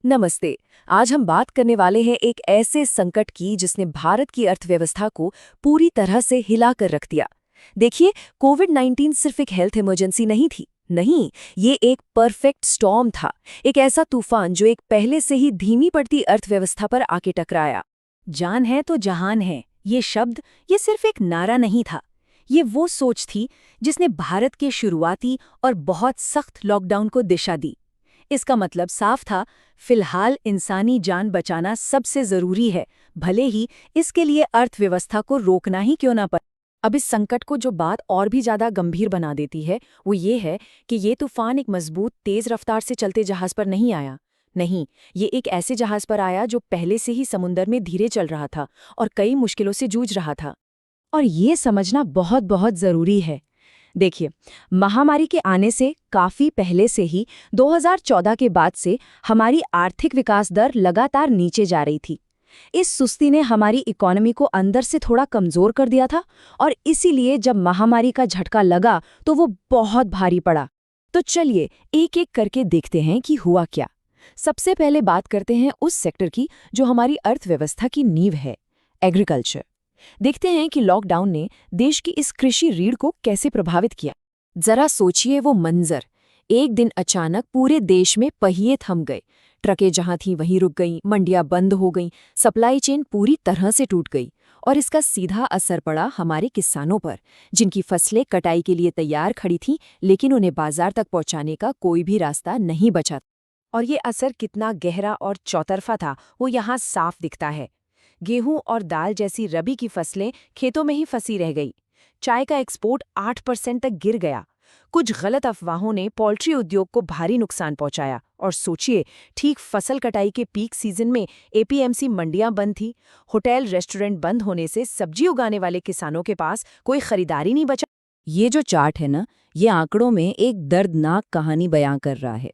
नमस्ते। आज हम बात करने वाले हैं एक ऐसे संकट की जिसने भारत की अर्थव्यवस्था को पूरी तरह से हिला कर रख दिया। देखिए, कोविड-19 सिर्फ एक हेल्थ इमरजेंसी नहीं थी। नहीं, ये एक परफेक्ट स्टॉर्म था। एक ऐसा तूफान जो एक पहले से ही धीमी पड़ती अर्थव्यवस्था पर आके टकराया। जान है तो जहान है, ये शब्द ये सिर्फ एक नारा नहीं था। ये वो सोच थी जिसने भारत के शुरुआती और बहुत सख्त लॉकडाउन को दिशा दी। इसका मतलब साफ था, फिलहाल इंसानी जान बचाना सबसे जरूरी है, भले ही इसके लिए अर्थव्यवस्था को रोकना ही क्यों ना पड़े। अब इस संकट को जो बात और भी ज्यादा गंभीर बना देती है वो ये है कि ये तूफान एक मजबूत तेज रफ्तार से चलते जहाज पर नहीं आया। नहीं, ये एक ऐसे जहाज पर आया जो पहले से ही समुंदर में धीरे चल रहा था और कई मुश्किलों से जूझ रहा था। और ये समझना बहुत बहुत जरूरी है। देखिए, महामारी के आने से काफी पहले से ही 2014 के बाद से हमारी आर्थिक विकास दर लगातार नीचे जा रही थी। इस सुस्ती ने हमारी इकोनॉमी को अंदर से थोड़ा कमजोर कर दिया था और इसीलिए जब महामारी का झटका लगा तो वो बहुत भारी पड़ा। तो चलिए एक एक करके देखते हैं कि हुआ क्या। सबसे पहले बात करते हैं उस सेक्टर की जो हमारी अर्थव्यवस्था की नींव है, एग्रीकल्चर। देखते हैं कि लॉकडाउन ने देश की इस कृषि रीढ़ को कैसे प्रभावित किया। जरा सोचिए वो मंजर। एक दिन अचानक पूरे देश में पहिए थम गए। ट्रकें जहां थीं वहीं रुक गईं, मंडियां बंद हो गईं, सप्लाई चेन पूरी तरह से टूट गई। और इसका सीधा असर पड़ा हमारे किसानों पर, जिनकी फसलें कटाई के लिए तैयार खड़ी थीं, लेकिन उन्हें बाजार तक पहुंचाने का कोई भी रास्ता नहीं बचा। और ये असर कितना गहरा और चौतरफा था वो यहाँ साफ दिखता है। गेहूं और दाल जैसी रबी की फसलें खेतों में ही फंसी रह गई। चाय का एक्सपोर्ट 8% तक गिर गया। कुछ गलत अफवाहों ने पोल्ट्री उद्योग को भारी नुकसान पहुंचाया। और सोचिए, ठीक फसल कटाई के पीक सीजन में एपीएमसी मंडियां बंद थी। होटल रेस्टोरेंट बंद होने से सब्जी उगाने वाले किसानों के पास कोई खरीदारी नहीं बचा। ये जो चार्ट है ना, ये आंकड़ों में एक दर्दनाक कहानी बयां कर रहा है।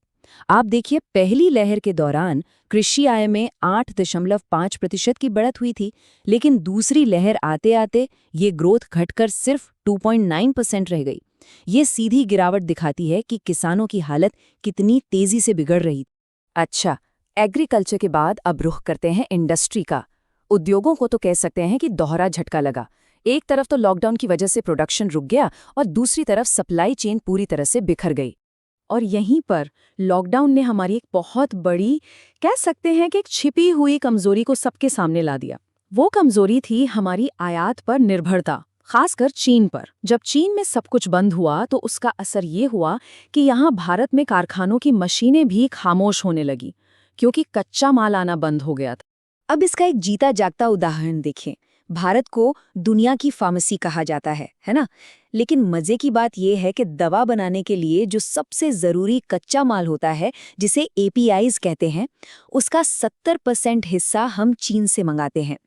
आप देखिए, पहली लहर के दौरान कृषि आय में 8.5% की बढ़त हुई थी, लेकिन दूसरी लहर आते आते ये ग्रोथ घटकर सिर्फ 2.9% रह गई। ये सीधी गिरावट दिखाती है कि किसानों की हालत कितनी तेजी से बिगड़ रही। अच्छा, एग्रीकल्चर के बाद अब रुख करते हैं इंडस्ट्री का। उद्योगों को तो कह सकते हैं कि दोहरा झटका लगा। एक तरफ तो लॉकडाउन की वजह से प्रोडक्शन रुक गया और दूसरी तरफ सप्लाई चेन पूरी तरह से बिखर गई। और यहीं पर लॉकडाउन ने हमारी एक बहुत बड़ी, कह सकते हैं कि एक छिपी हुई कमजोरी को सबके सामने ला दिया। वो कमजोरी थी हमारी आयात पर निर्भरता, खासकर चीन पर। जब चीन में सब कुछ बंद हुआ तो उसका असर ये हुआ कि यहाँ भारत में कारखानों की मशीनें भी खामोश होने लगी, क्योंकि कच्चा माल आना बंद हो गया था। अब इसका एक जीता जागता उदाहरण देखें। भारत को दुनिया की फार्मेसी कहा जाता है ना? लेकिन मजे की बात यह है कि दवा बनाने के लिए जो सबसे जरूरी कच्चा माल होता है, जिसे एपीआईज कहते हैं, उसका 70% हिस्सा हम चीन से मंगाते हैं।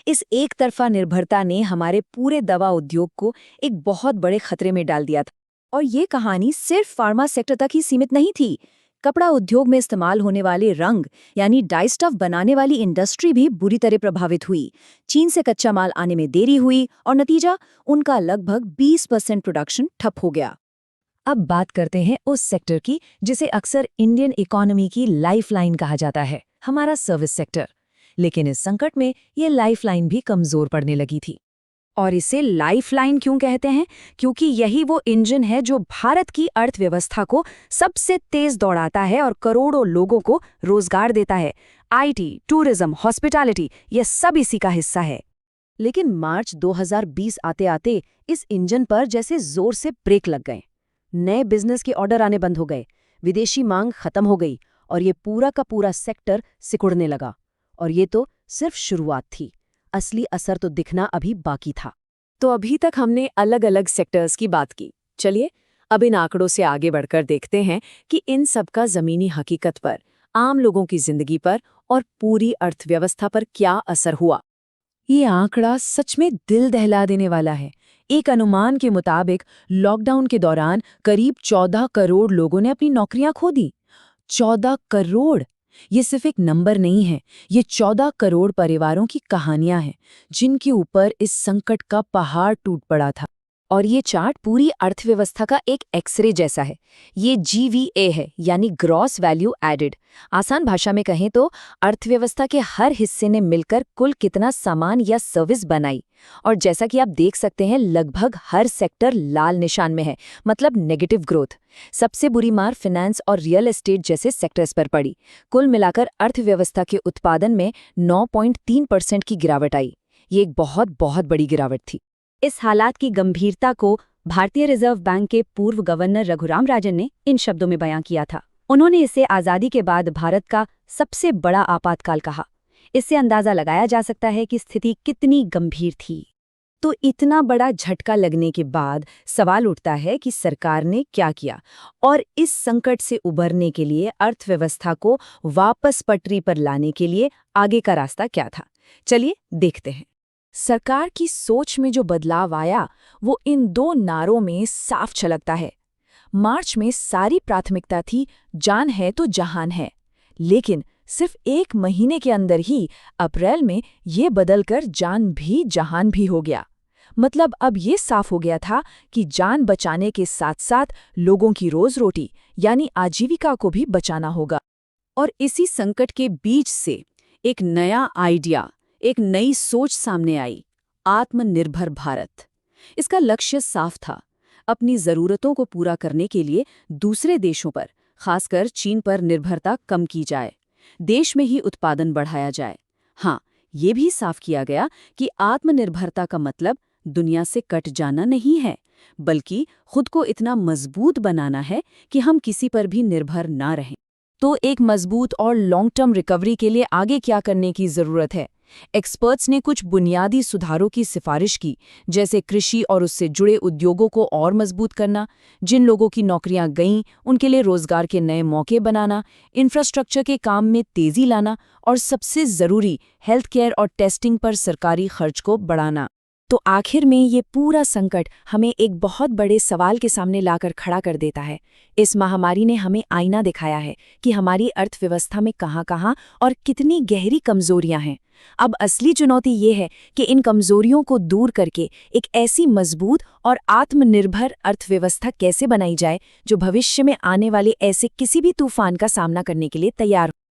इस एक तरफा निर्भरता ने हमारे पूरे दवा उद्योग को एक बहुत बड़े खतरे में डाल दिया था। और ये कहानी सिर्फ फार्मा सेक्टर तक ही सीमित नहीं थी। कपड़ा उद्योग में इस्तेमाल होने वाले रंग यानी डाई स्टफ बनाने वाली इंडस्ट्री भी बुरी तरह प्रभावित हुई। चीन से कच्चा माल आने में देरी हुई और नतीजा, उनका लगभग 20% प्रोडक्शन ठप हो गया। अब बात करते हैं उस सेक्टर की जिसे अक्सर इंडियन इकोनॉमी की लाइफलाइन कहा जाता है, हमारा सर्विस सेक्टर। लेकिन इस संकट में ये लाइफलाइन भी कमजोर पड़ने लगी थी। और इसे लाइफलाइन क्यों कहते हैं? क्योंकि यही वो इंजन है जो भारत की अर्थव्यवस्था को सबसे तेज दौड़ाता है और करोड़ों लोगों को रोजगार देता है। आईटी, टूरिज्म, हॉस्पिटैलिटी, ये सब इसी का हिस्सा है। लेकिन मार्च 2020 आते आते इस इंजन पर जैसे जोर से ब्रेक लग गए। नए बिजनेस के ऑर्डर आने बंद हो गए, विदेशी मांग खत्म हो गई और ये पूरा का पूरा सेक्टर सिकुड़ने लगा। और ये तो सिर्फ शुरुआत थी, असली असर तो दिखना अभी बाकी था। तो अभी तक हमने अलग अलग सेक्टर्स की बात की। चलिए अब इन आंकड़ों से आगे बढ़कर देखते हैं कि इन सब का जमीनी हकीकत पर, आम लोगों की जिंदगी पर और पूरी अर्थव्यवस्था पर क्या असर हुआ। ये आंकड़ा सच में दिल दहला देने वाला है। एक अनुमान के मुताबिक लॉकडाउन के दौरान करीब 14 करोड़ लोगों ने अपनी नौकरियां खो दी। 14 करोड़! ये सिर्फ एक नंबर नहीं है, ये 14 करोड़ परिवारों की कहानियां हैं जिनके ऊपर इस संकट का पहाड़ टूट पड़ा था। और ये चार्ट पूरी अर्थव्यवस्था का एक एक्सरे जैसा है। ये GVA है, यानी ग्रॉस वैल्यू एडेड। आसान भाषा में कहें तो अर्थव्यवस्था के हर हिस्से ने मिलकर कुल कितना सामान या सर्विस बनाई। और जैसा कि आप देख सकते हैं, लगभग हर सेक्टर लाल निशान में है, मतलब नेगेटिव ग्रोथ। सबसे बुरी मार फाइनेंस और रियल एस्टेट जैसे सेक्टर्स पर पड़ी। कुल मिलाकर अर्थव्यवस्था के उत्पादन में 9.3% की गिरावट आई। ये एक बहुत बहुत बड़ी गिरावट थी। इस हालात की गंभीरता को भारतीय रिजर्व बैंक के पूर्व गवर्नर रघुराम राजन ने इन शब्दों में बयां किया था। उन्होंने इसे आज़ादी के बाद भारत का सबसे बड़ा आपातकाल कहा। इससे अंदाजा लगाया जा सकता है कि स्थिति कितनी गंभीर थी। तो इतना बड़ा झटका लगने के बाद सवाल उठता है कि सरकार ने क्या किया और इस संकट से उबरने के लिए, अर्थव्यवस्था को वापस पटरी पर लाने के लिए आगे का रास्ता क्या था। चलिए देखते हैं। सरकार की सोच में जो बदलाव आया वो इन दो नारों में साफ झलकता है। मार्च में सारी प्राथमिकता थी जान है तो जहान है, लेकिन सिर्फ 1 महीने के अंदर ही अप्रैल में ये बदलकर जान भी जहान भी हो गया। मतलब अब ये साफ हो गया था कि जान बचाने के साथ साथ लोगों की रोज रोटी यानी आजीविका को भी बचाना होगा। और इसी संकट के बीच से एक नया आइडिया, एक नई सोच सामने आई, आत्मनिर्भर भारत। इसका लक्ष्य साफ था, अपनी ज़रूरतों को पूरा करने के लिए दूसरे देशों पर, खासकर चीन पर निर्भरता कम की जाए, देश में ही उत्पादन बढ़ाया जाए। हाँ, ये भी साफ किया गया कि आत्मनिर्भरता का मतलब दुनिया से कट जाना नहीं है, बल्कि खुद को इतना मजबूत बनाना है कि हम किसी पर भी निर्भर ना रहें। तो एक मजबूत और लॉन्ग टर्म रिकवरी के लिए आगे क्या करने की ज़रूरत है? एक्सपर्ट्स ने कुछ बुनियादी सुधारों की सिफारिश की, जैसे कृषि और उससे जुड़े उद्योगों को और मजबूत करना, जिन लोगों की नौकरियां गईं उनके लिए रोजगार के नए मौके बनाना, इंफ्रास्ट्रक्चर के काम में तेजी लाना और सबसे ज़रूरी हेल्थ केयर और टेस्टिंग पर सरकारी खर्च को बढ़ाना। तो आखिर में ये पूरा संकट हमें एक बहुत बड़े सवाल के सामने लाकर खड़ा कर देता है। इस महामारी ने हमें आईना दिखाया है कि हमारी अर्थव्यवस्था में कहां-कहां और कितनी गहरी कमजोरियां हैं। अब असली चुनौती ये है कि इन कमजोरियों को दूर करके एक ऐसी मजबूत और आत्मनिर्भर अर्थव्यवस्था कैसे बनाई जाए जो भविष्य में आने वाले ऐसे किसी भी तूफान का सामना करने के लिए तैयार हो।